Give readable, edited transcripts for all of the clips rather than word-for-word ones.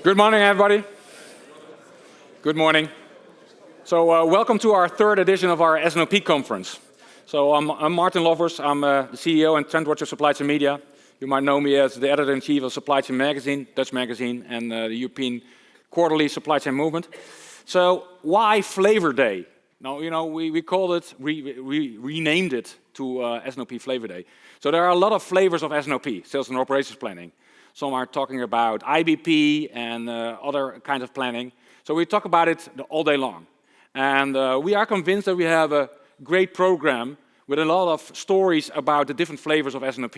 Good morning, everybody. Good morning. So welcome to our third edition of our S&OP conference. So I'm Martijn Lofvers. I'm the CEO and Trendwatcher Supply Chain Media. You might know me as the editor-in-chief of Supply Chain Magazine, Dutch magazine, and the European quarterly Supply Chain Movement. So why Flavor Day? Now, you know, we called it, we renamed it to S&OP Flavor Day. So there are a lot of flavors of S&OP, Sales and Operations Planning. Some are talking about IBP and other kinds of planning. So we talk about it all day long. And we are convinced that we have a great program with a lot of stories about the different flavors of S&OP,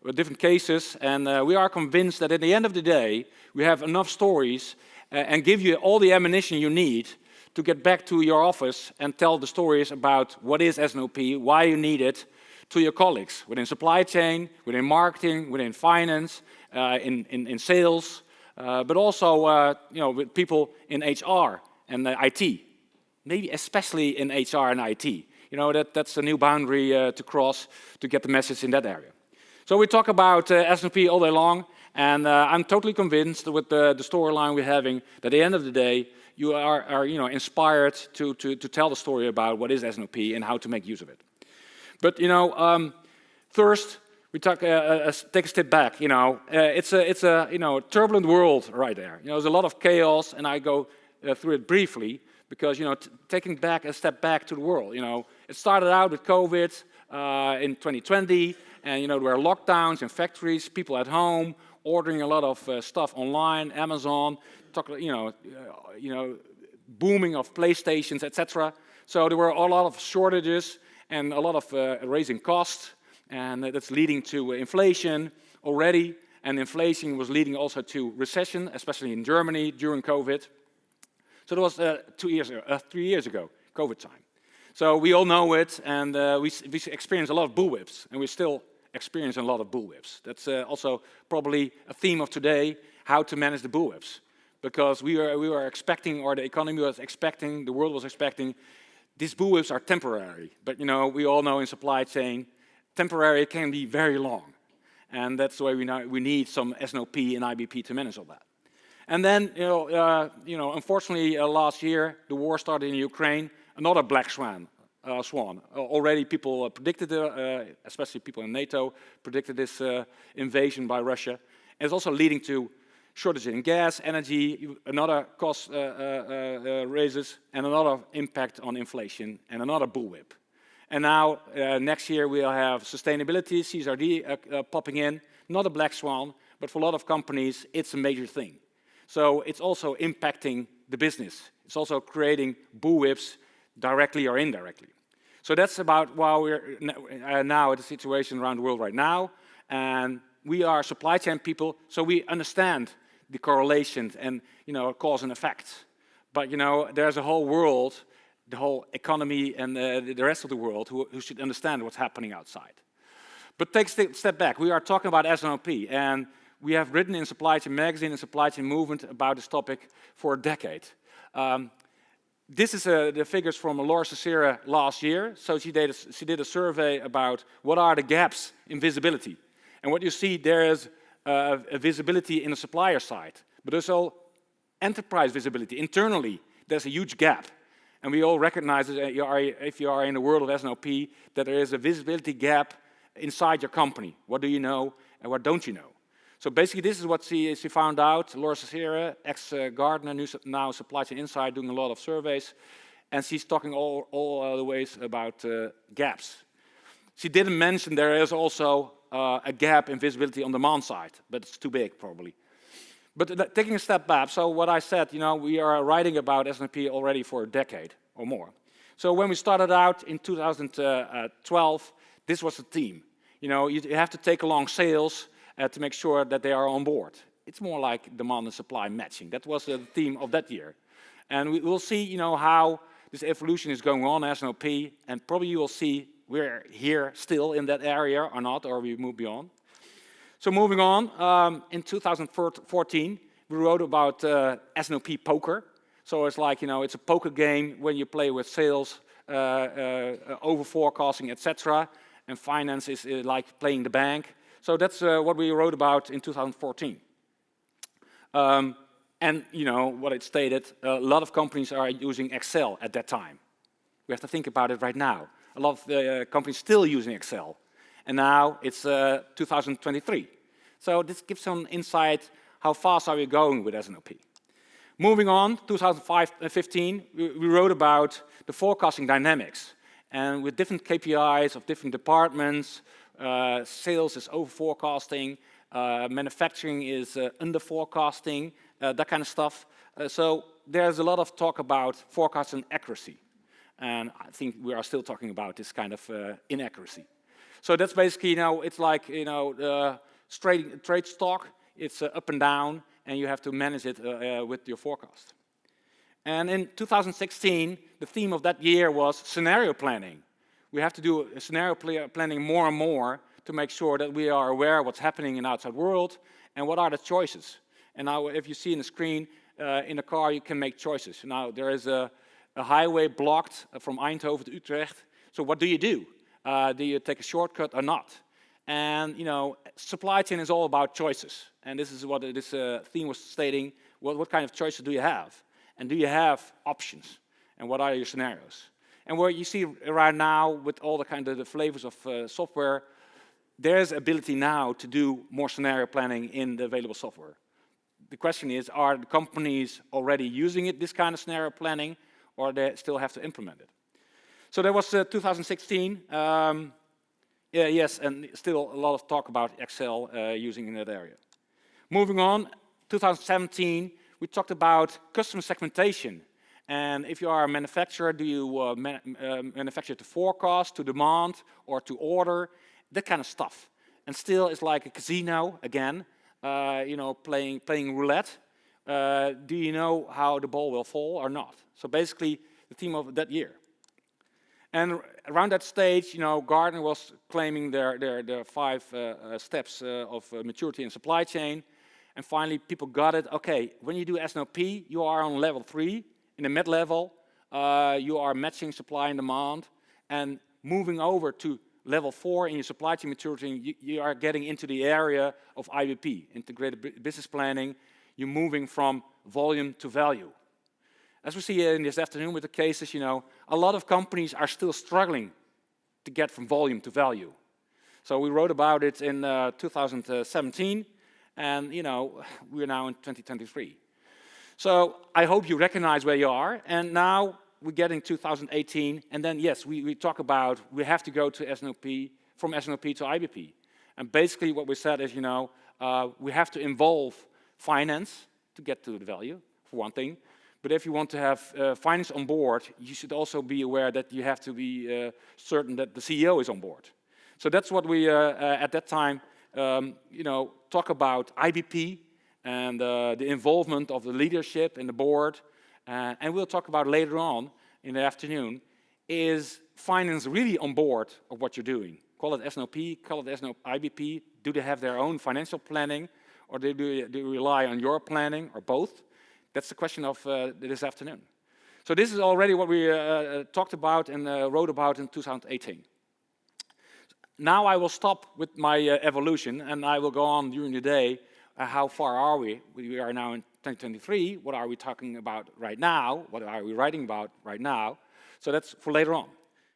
with different cases. And we are convinced that at the end of the day, we have enough stories and give you all the ammunition you need to get back to your office and tell the stories about what is S&OP, why you need it, to your colleagues within supply chain, within marketing, within finance, in sales, but also with people in HR and IT, maybe especially in HR and IT. You know, that's a new boundary to cross to get the message in that area. So we talk about S&OP all day long, and I'm totally convinced with the storyline we're having that at the end of the day, you are inspired to tell the story about what is S&OP and how to make use of it. But first we take a step back. It's a turbulent world right there. There's a lot of chaos, and I go through it briefly because taking back a step back to the world. It started out with COVID in 2020, and there were lockdowns in factories, people at home ordering a lot of stuff online, Amazon, booming of PlayStations, etc. So there were a lot of shortages and a lot of raising costs, and that's leading to inflation already, and inflation was leading also to recession, especially in Germany during COVID. So that was 3 years ago, COVID time. So we all know it, and we experienced a lot of bullwhips, and we still experience a lot of bullwhips. That's also probably a theme of today, how to manage the bullwhips, because we were expecting, or the economy was expecting, the world was expecting, these bullwhips are temporary, but we all know in supply chain, temporary can be very long, and that's why we need some S&OP and IBP to manage all that. And then, unfortunately, last year the war started in Ukraine, another black swan. Already people predicted, especially people in NATO, predicted this invasion by Russia. And it's also leading to shortage in gas, energy, another cost raises, and another impact on inflation, and another bullwhip. And now, next year, we'll have sustainability, CSRD popping in, not a black swan, but for a lot of companies, it's a major thing. So it's also impacting the business. It's also creating bullwhips directly or indirectly. So that's about why we're now at the situation around the world right now. And we are supply chain people, so we understand the correlations and cause and effect. But there's a whole world, the whole economy and the rest of the world who should understand what's happening outside. But take a step back. We are talking about S&OP, and we have written in Supply Chain Magazine and Supply Chain Movement about this topic for a decade. This is the figures from Laura Cicera last year. So she did a survey about what are the gaps in visibility. And what you see there is a visibility in the supplier side, but there's also enterprise visibility. Internally, there's a huge gap. And we all recognize that if you are in the world of S&OP, that there is a visibility gap inside your company. What do you know and what don't you know? So basically, this is what she found out. Laura Cicera, ex-Gartner, now Supply Chain Insight, doing a lot of surveys. And she's talking all the ways about gaps. She didn't mention there is also a gap in visibility on demand side, but it's too big probably. But taking a step back, so what I said, we are writing about S&OP already for a decade or more. So when we started out in 2012, this was the theme. You have to take along sales to make sure that they are on board. It's more like demand and supply matching. That was the theme of that year. And we will see, how this evolution is going on in S&OP, and probably you will see we're here still in that area or not, or we move beyond. So moving on, in 2014, we wrote about S&OP poker. So it's like, it's a poker game when you play with sales, over forecasting, etc. And finance is like playing the bank. So that's what we wrote about in 2014. And you know what it stated, a lot of companies are using Excel at that time. We have to think about it right now. A lot of companies still using Excel. And now it's 2023. So this gives some insight how fast are we going with S&OP. Moving on, 2015, we wrote about the forecasting dynamics. And with different KPIs of different departments, sales is over forecasting, manufacturing is under forecasting, that kind of stuff. So there's a lot of talk about forecast and accuracy. And I think we are still talking about this kind of inaccuracy. So that's basically, you know, it's like, you know, trade stock, it's up and down, and you have to manage it with your forecast. And in 2016, the theme of that year was scenario planning. We have to do scenario planning more and more to make sure that we are aware of what's happening in the outside world and what are the choices. And now if you see in the screen, in the car you can make choices. Now there is a highway blocked from Eindhoven to Utrecht. So what do you do? Do you take a shortcut or not? And you know, supply chain is all about choices. And this is what this theme was stating. What kind of choices do you have? And do you have options? And what are your scenarios? And what you see right now with all the kind of the flavors of software, there's ability now to do more scenario planning in the available software. The question is, are the companies already using it, this kind of scenario planning, or they still have to implement it? So that was 2016. Yes, and still a lot of talk about Excel using in that area. Moving on, 2017, we talked about customer segmentation. And if you are a manufacturer, do you manufacture to forecast, to demand, or to order? That kind of stuff. And still, it's like a casino again. You know, playing roulette. Do you know how the ball will fall or not? So basically, the theme of that year. And around that stage, you know, Gartner was claiming their 5 steps of maturity in supply chain. And finally, people got it. Okay, when you do S&OP, you are on level 3. In the mid-level, you are matching supply and demand. And moving over to level 4 in your supply chain maturity, you are getting into the area of IBP, integrated business planning. You're moving from volume to value. As we see in this afternoon with the cases, you know, a lot of companies are still struggling to get from volume to value. So we wrote about it in 2017, and you know, we're now in 2023. So I hope you recognize where you are, and now we get in 2018, and then yes, we talk about we have to go to S&OP, from S&OP to IBP. And basically what we said is, you know, we have to involve finance to get to the value, for one thing. But if you want to have finance on board, you should also be aware that you have to be certain that the CEO is on board. So that's what we, at that time, you know, talk about IBP and the involvement of the leadership and the board. And we'll talk about later on in the afternoon, is finance really on board of what you're doing? Call it S&OP, call it S&OP IBP. Do they have their own financial planning, or do you rely on your planning, or both? That's the question of this afternoon. So this is already what we talked about and wrote about in 2018. Now I will stop with my evolution, and I will go on during the day. How far are we? We are now in 2023. What are we talking about right now? What are we writing about right now? So that's for later on.